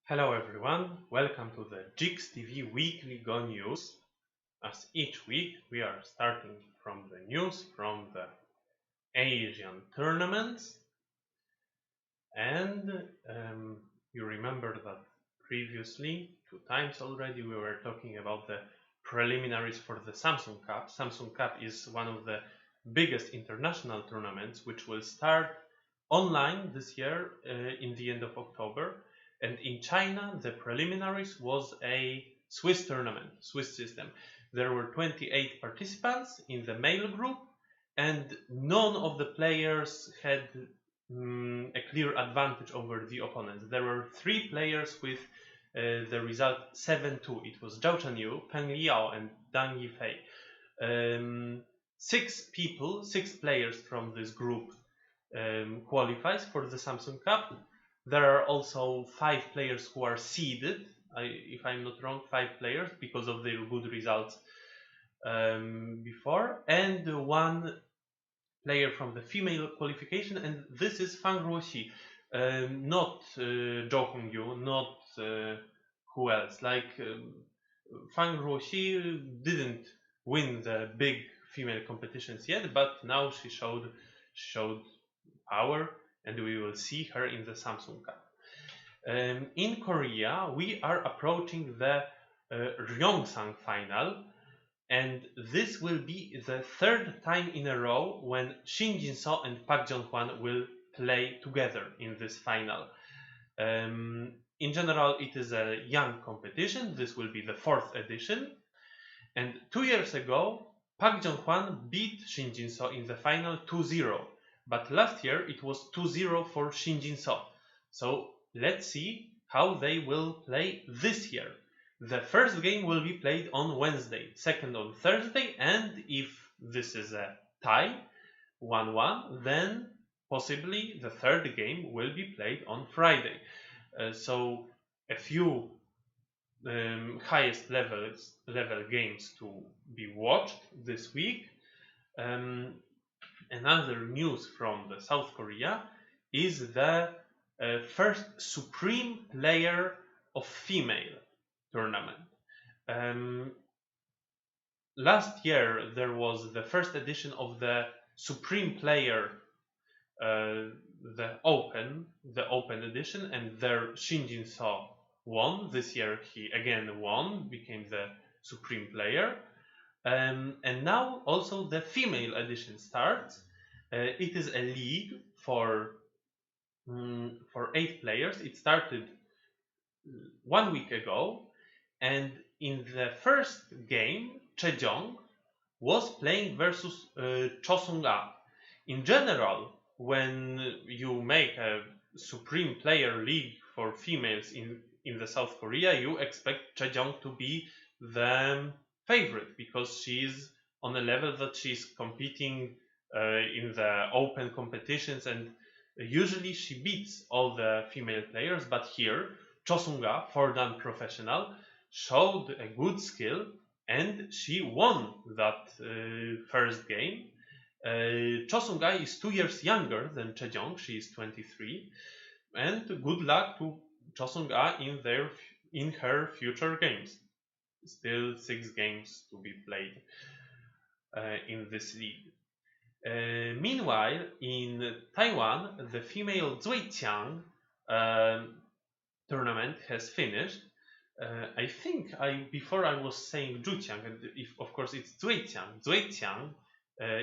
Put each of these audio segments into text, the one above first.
Hello everyone, welcome to the JIGS TV weekly Go News. As each week we are starting from the news from the Asian tournaments, and you remember that previously, 2 times already, we were talking about the preliminaries for the Samsung Cup. Samsung Cup is one of the biggest international tournaments which will start online this year in the end of October. And in China, the preliminaries was a Swiss tournament, Swiss system. There were 28 participants in the male group, and none of the players had a clear advantage over the opponents. There were 3 players with the result 7-2. It was Zhao Chenyu, Peng Liao, and Dang Yifei. 6 players from this group qualifies for the Samsung Cup. There are also 5 players who are seeded, if I'm not wrong, 5 players because of their good results before, and 1 player from the female qualification, and this is Fang Ruoxi, not Zhou Hongyu, not who else. Fang Ruoxi didn't win the big female competitions yet, but now she showed power, and we will see her in the Samsung Cup. In Korea, we are approaching the Ryongsang final, and this will be the 3rd time in a row when Shin Jin-so and Park Jong-hwan will play together in this final. In general, it is a young competition. This will be the 4th edition, and 2 years ago, Park Jong-hwan beat Shin Jin-so in the final 2-0. But last year it was 2-0 for Shin Jin-so. So let's see how they will play this year. The first game will be played on Wednesday, second on Thursday, and if this is a tie, 1-1, then possibly the 3rd game will be played on Friday. So a few highest level games to be watched this week. Another news from the South Korea is the first Supreme Player of Female tournament. Last year there was the first edition of the Supreme Player, the Open edition, and there Shin Jin-so won. This year he again won, became the Supreme Player. And now also the female edition starts. It is a league for 8 players. It started 1 week ago, and in the first game, Chejong was playing versus Cho Sung-ah. In general, when you make a Supreme Player League for females in the South Korea, you expect Chejong to be the favorite because she's on a level that she's competing in the open competitions, and usually she beats all the female players. But here Cho Sung-ah, 4-dan professional, showed a good skill and she won that first game. Cho Sung-ah is 2 years younger than Chejong. She is 23, and good luck to Cho Sung-ah in her future games. Still 6 games to be played in this league. Meanwhile, in Taiwan, the female Zhuiqiang tournament has finished. I think before I was saying Zhuqiang, and of course it's Zhuiqiang. Zhuiqiang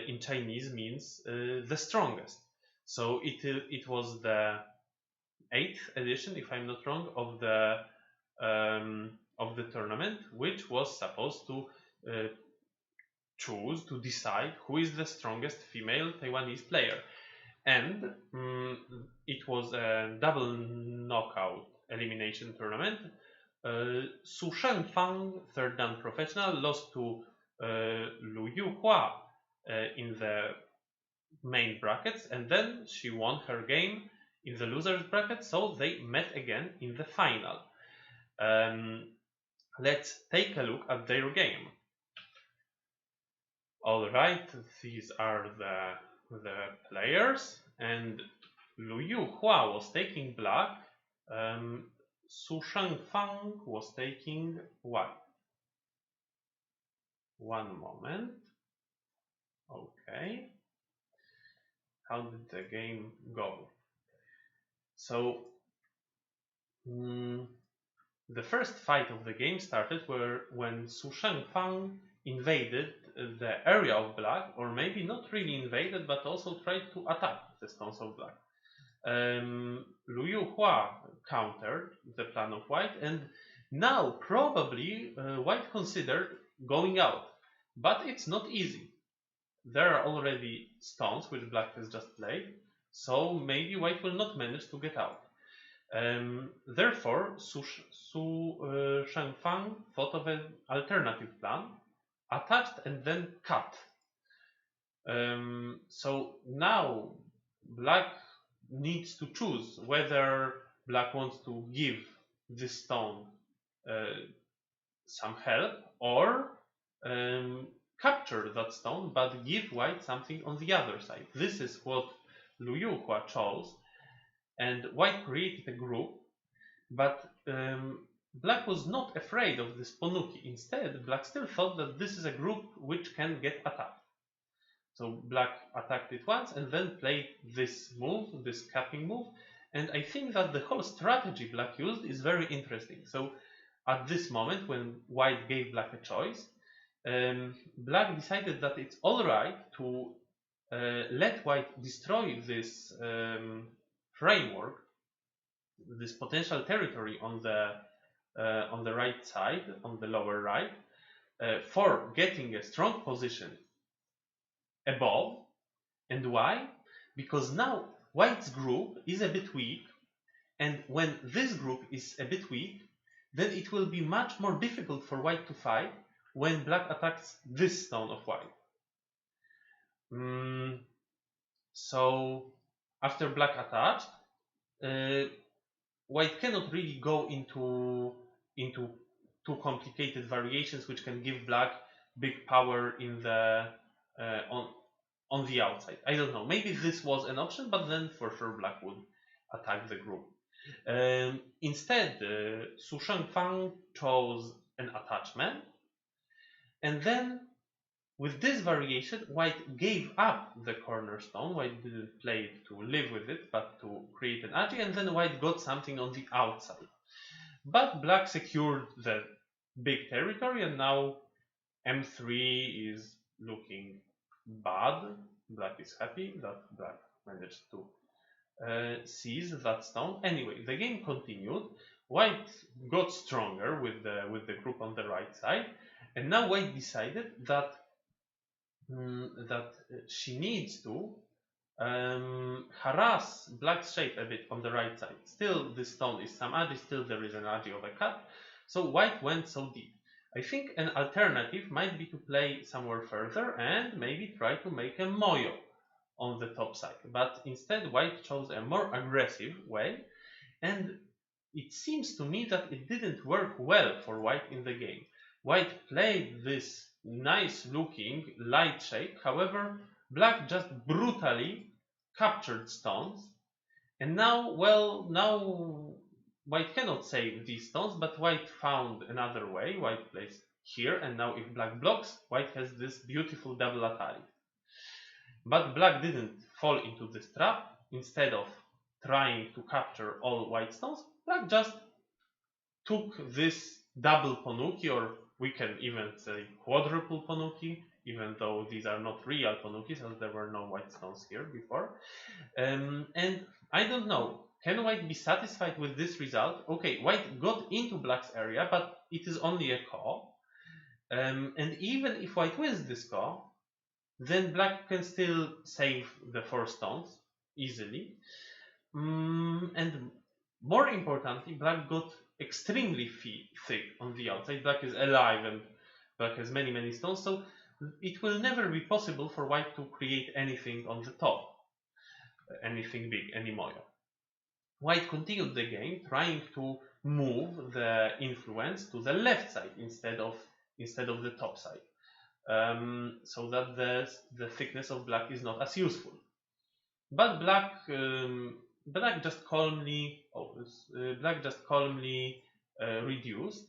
in Chinese means the strongest. So it was the 8th edition, if I'm not wrong, of the tournament, which was supposed to decide who is the strongest female Taiwanese player. And it was a double knockout elimination tournament. Su Shenfang, 3rd-dan professional, lost to Lu Yuhua in the main brackets, and then she won her game in the losers bracket, so they met again in the final. Let's take a look at their game. Alright, these are the players, and Lu Yuhua was taking black. Su Shengfang was taking white. One moment. Okay. How did the game go? So the first fight of the game started when Su Shengfang invaded the area of black, or maybe not really invaded, but also tried to attack the stones of black. Lu Yuhua countered the plan of white, and now probably white considered going out, but it's not easy. There are already stones which black has just played, so maybe white will not manage to get out. Therefore, Su Shengfang thought of an alternative plan, attached and then cut. So now black needs to choose whether black wants to give this stone some help, or capture that stone but give white something on the other side. This is what Lu Yuhua chose, and white created a group, but black was not afraid of this Ponuki. Instead, black still thought that this is a group which can get attacked. So black attacked it once and then played this move, this capping move, and I think that the whole strategy black used is very interesting. So at this moment, when white gave black a choice, black decided that it's alright to let white destroy this framework, this potential territory on the right side, on the lower right, for getting a strong position above. And why? Because now white's group is a bit weak, and when this group is a bit weak, then it will be much more difficult for white to fight when black attacks this stone of white. So after black attached, white cannot really go into too complicated variations which can give black big power in the on the outside. I don't know. Maybe this was an option, but then for sure black would attack the group. Instead, Su Shengfang chose an attachment, and then with this variation, white gave up the cornerstone. White didn't play it to live with it, but to create an agi, and then white got something on the outside. But black secured the big territory, and now M3 is looking bad. Black is happy that black managed to seize that stone. Anyway, the game continued. White got stronger with the group on the right side, and now white decided that she needs to harass black's shape a bit on the right side. Still, this stone is some agi, still there is an agi of a cut, so white went so deep. I think an alternative might be to play somewhere further and maybe try to make a moyo on the top side, but instead white chose a more aggressive way, and it seems to me that it didn't work well for white in the game. White played this nice looking light shape, however black just brutally captured stones, and now white cannot save these stones, but white found another way. White plays here, and now if black blocks, white has this beautiful double atari. But black didn't fall into this trap. Instead of trying to capture all white stones, black just took this double Ponuki, or we can even say quadruple Ponuki, even though these are not real Ponukis, as there were no white stones here before. And I don't know, can white be satisfied with this result? Okay, white got into black's area, but it is only a call. And even if white wins this call, then black can still save the 4 stones easily. And more importantly, black got extremely thick on the outside. Black is alive and black has many stones, so it will never be possible for white to create anything on the top, anything big, any moyo. White continued the game, trying to move the influence to the left side instead of the top side, so that the thickness of black is not as useful. But black black just calmly, reduced.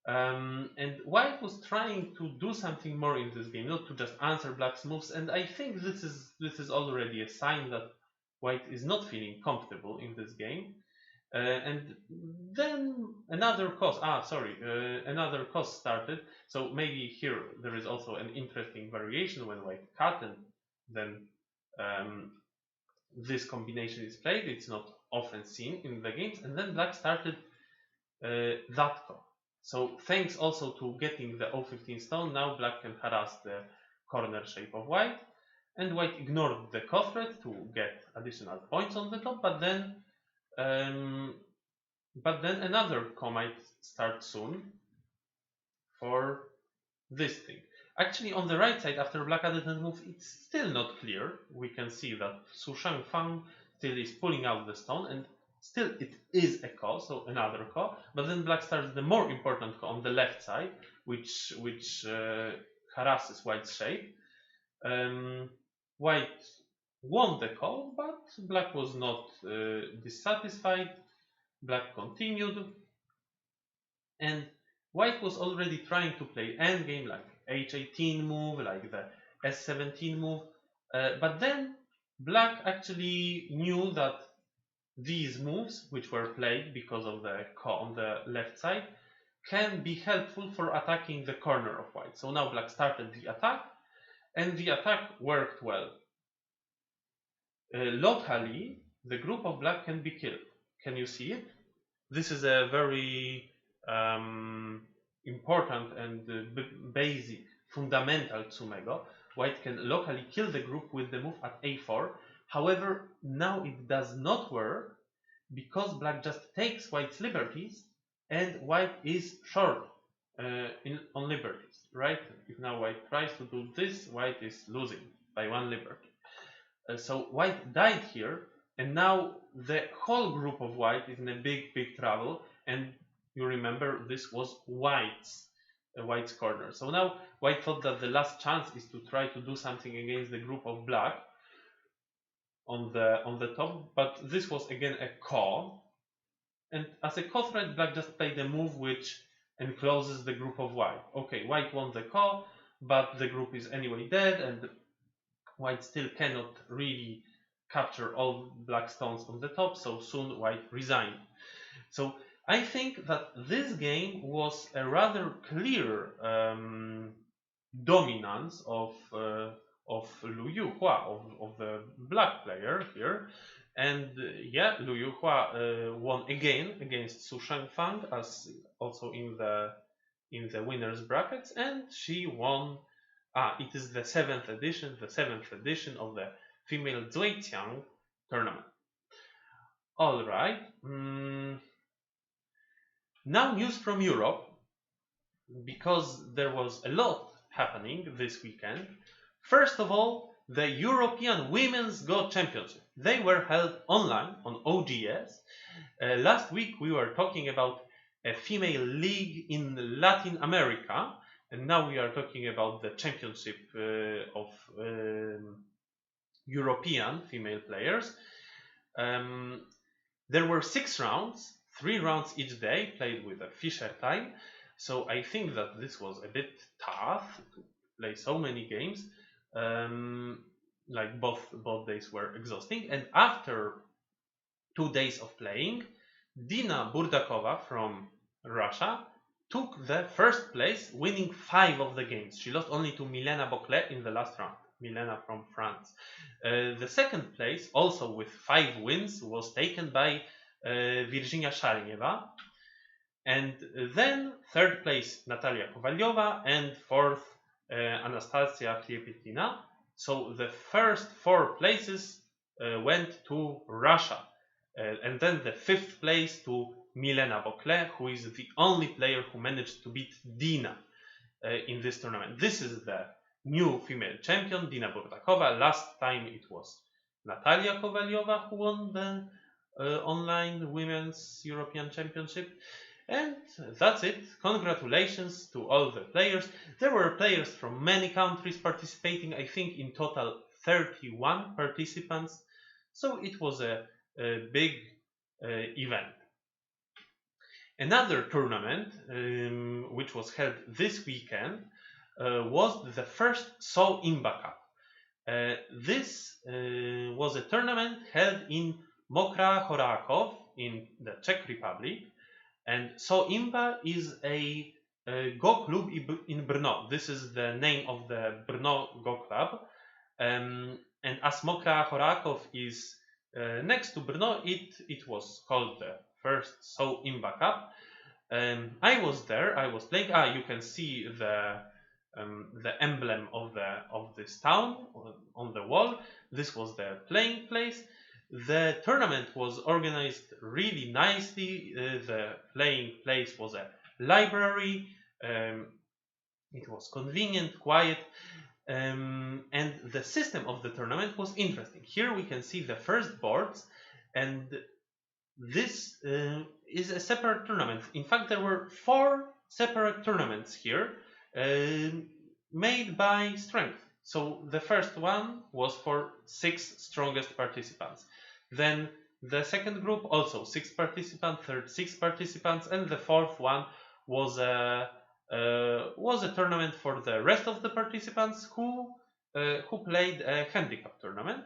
And white was trying to do something more in this game, not to just answer black's moves. And I think this is already a sign that white is not feeling comfortable in this game. And then another cost started. So maybe here there is also an interesting variation when white cut, and then this combination is played. It's not often seen in the games. And then black started that call. So thanks also to getting the O15 stone, now black can harass the corner shape of white, and white ignored the co threat to get additional points on the top, but then another ko might start soon for this thing. Actually, on the right side, after black added a move, it's still not clear. We can see that Su Shangfang still is pulling out the stone, and still it is a ko, so another ko. But then black starts the more important ko on the left side, which harasses white's shape. White won the ko, but black was not dissatisfied. Black continued, and white was already trying to play endgame like h18 move, like the s17 move, but then black actually knew that these moves, which were played because of the ko on the left side, can be helpful for attacking the corner of white. So now black started the attack, and the attack worked well. Locally, the group of black can be killed. Can you see it? This is a very important and basic, fundamental tsumego. White can locally kill the group with the move at a4. However, now it does not work because black just takes white's liberties, and white is short on liberties, right? If now white tries to do this, white is losing by one liberty. So white died here, and now the whole group of white is in a big trouble. And you remember this was white's corner. So now white thought that the last chance is to try to do something against the group of black on the top, but this was again a ko, and as a ko threat, black just played a move which encloses the group of white. Okay, white won the ko, but the group is anyway dead, and white still cannot really capture all black stones on the top, so soon white resigned. So I think that this game was a rather clear dominance of Lu Yuhua, of the black player here. And yeah, Lu Yuhua won again against Su Shangfang, as also in the winners brackets, and she won. It is the seventh edition of the female Zhuiqiang tournament. All right. Now news from Europe, because there was a lot happening this weekend. First of all, the European Women's Go Championship. They were held online on OGS. Last week we were talking about a female league in Latin America, and now we are talking about the championship of European female players. There were 6 rounds, 3 rounds each day, played with a Fischer time. So I think that this was a bit tough to play so many games. Like both days were exhausting. And after 2 days of playing, Dina Burdakova from Russia took the first place, winning 5 of the games. She lost only to Milena Boclet in the last round. Milena from France. The second place, also with 5 wins, was taken by Virginia Sharnieva. And then third place, Natalia Kovalyova, and fourth, Anastasia Khlepetina. So the first 4 places went to Russia. And then the 5th place to Milena Boclet, who is the only player who managed to beat Dina in this tournament. This is the new female champion, Dina Burdakova. Last time it was Natalia Kovalyova who won the online Women's European Championship. And that's it. Congratulations to all the players. There were players from many countries participating. I think in total 31 participants. So it was a big event. Another tournament which was held this weekend was the first So Imba Cup. This was a tournament held in Mokra Chorakov in the Czech Republic, and So Imba is a Go Club in Brno. This is the name of the Brno Go Club, and as Mokra Chorakov is next to Brno, it was called the first So Imba Cup. I was there. I was playing. You can see the emblem of this town on the wall. This was the playing place. The tournament was organized really nicely. The playing place was a library. It was convenient, quiet, and the system of the tournament was interesting. Here we can see the first boards, and this is a separate tournament. In fact, there were 4 separate tournaments here made by strength. So the first one was for 6 strongest participants. Then the second group also 6 participants, third 6 participants, and the fourth one was a tournament for the rest of the participants who played a handicap tournament.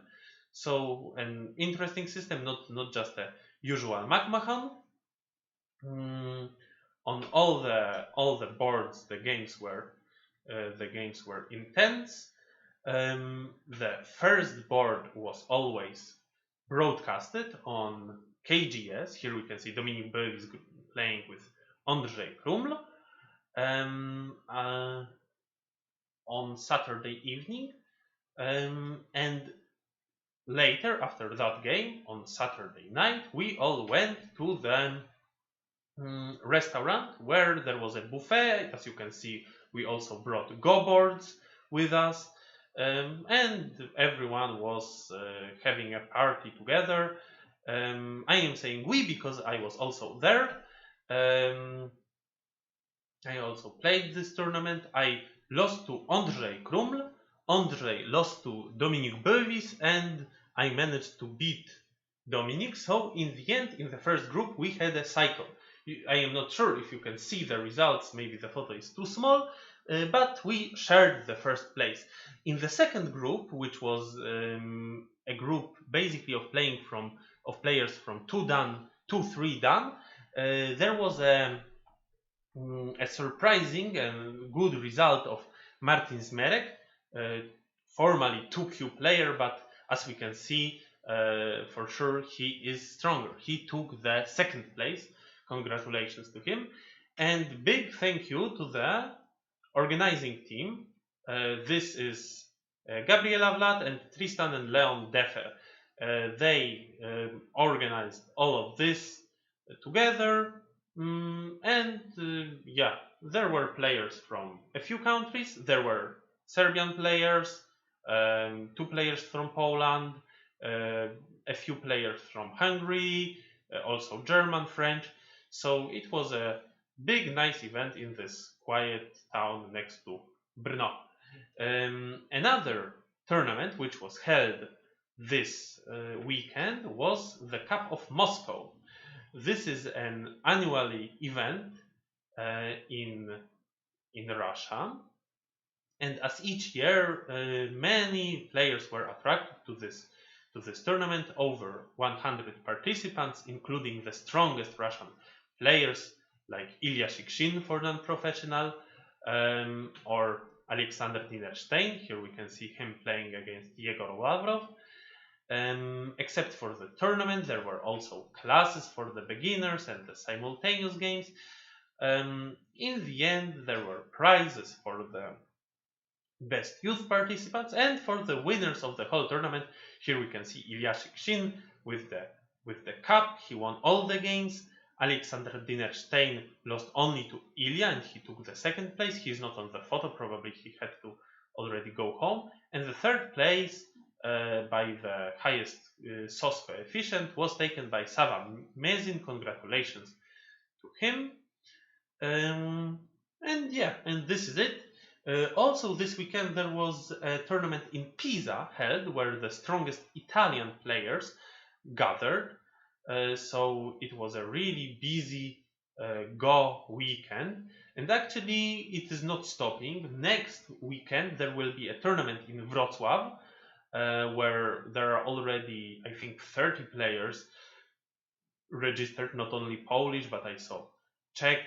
So an interesting system, not just a usual McMahon. On all the boards, the games were intense. The first board was always broadcasted on KGS. Here we can see Dominic Berg is playing with Andrzej Kruml on Saturday evening, and later, after that game, on Saturday night, we all went to the restaurant where there was a buffet. As you can see, we also brought Go boards with us, and everyone was having a party together. I am saying we because I was also there. I also played this tournament. I lost to Andrzej Kruml. Andrzej lost to Dominik Bövis, and I managed to beat Dominik. So in the end, in the first group, we had a cycle. I am not sure if you can see the results. Maybe the photo is too small, but we shared the first place. In the second group, which was a group basically of players from 2 dan to 3 dan, there was a surprising and good result of Martin Zmerek, formerly 2Q player, but as we can see, for sure he is stronger. He took the second place. Congratulations to him, and big thank you to the organizing team. This is Gabriela Vlad and Tristan and Leon Defer. They organized all of this together, and yeah, there were players from a few countries. There were Serbian players, 2 players from Poland, a few players from Hungary, also German, French. So it was a big, nice event in this quiet town next to Brno. Another tournament which was held this weekend was the Cup of Moscow. This is an annually event in Russia, and as each year many players were attracted to this tournament. Over 100 participants, including the strongest Russian players like Ilya Shikshin for non-professional, or Alexander Dinerstein. Here we can see him playing against Yegor Lavrov. Except for the tournament, there were also classes for the beginners and the simultaneous games. In the end, there were prizes for the best youth participants and for the winners of the whole tournament. Here we can see Ilya Shikshin with the cup. He won all the games. Alexander Dinerstein lost only to Ilya, and he took the second place. He's not on the photo, probably he had to already go home. And the third place, by the highest SOS coefficient, was taken by Sava Mezin. Congratulations to him. And yeah, and this is it. Also, this weekend there was a tournament in Pisa held where the strongest Italian players gathered. So it was a really busy Go weekend. And actually, it is not stopping. Next weekend there will be a tournament in Wrocław where there are already, I think, 30 players registered, not only Polish, but I saw Czech,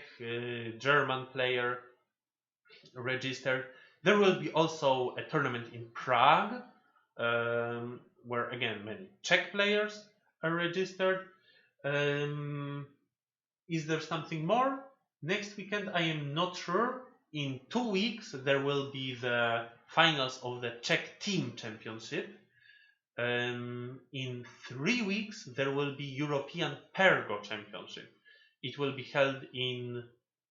German player registered. There will be also a tournament in Prague, where again many Czech players are registered. Is there something more? Next weekend, I am not sure. In 2 weeks, there will be the finals of the Czech Team Championship. In 3 weeks, there will be European Pair Go Championship. It will be held in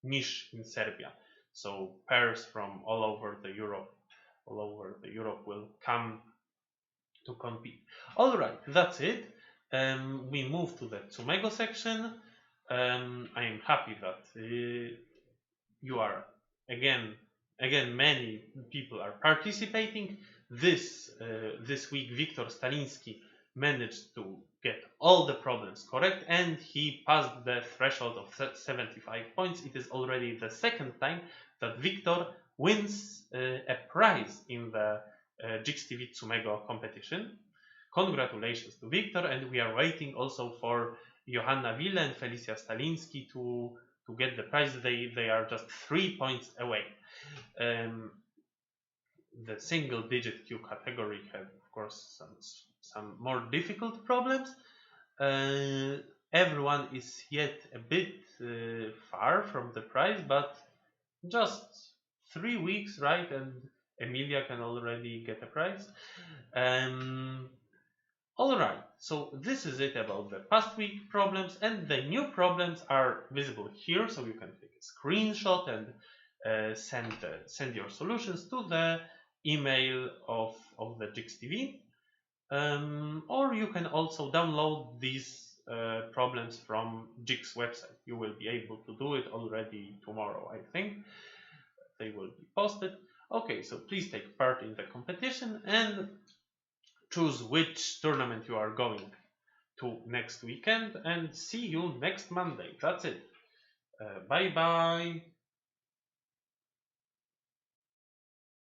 Niš in Serbia. So pairs from all over the Europe will come to compete. All right, that's it. We move to the Tsumego section. I am happy that you are again many people are participating. This week Wiktor Staliński managed to get all the problems correct and he passed the threshold of 75 points. It is already the second time that Wiktor wins a prize in the JIGS TV Tsumego competition. Congratulations to Wiktor, and we are waiting also for Johanna Wille and Felicia Staliński to get the prize. They are just 3 points away. The single digit Q category had, of course, some more difficult problems. Everyone is yet a bit far from the prize, but just 3 weeks, right? And Emilia can already get a prize. All right, so this is it about the past week problems, and the new problems are visible here, so you can take a screenshot and send your solutions to the email of the JIGS TV, or you can also download these problems from JIGS website. You will be able to do it already tomorrow, I think. They will be posted. Okay, so please take part in the competition and choose which tournament you are going to next weekend, and see you next Monday. That's it. Bye bye.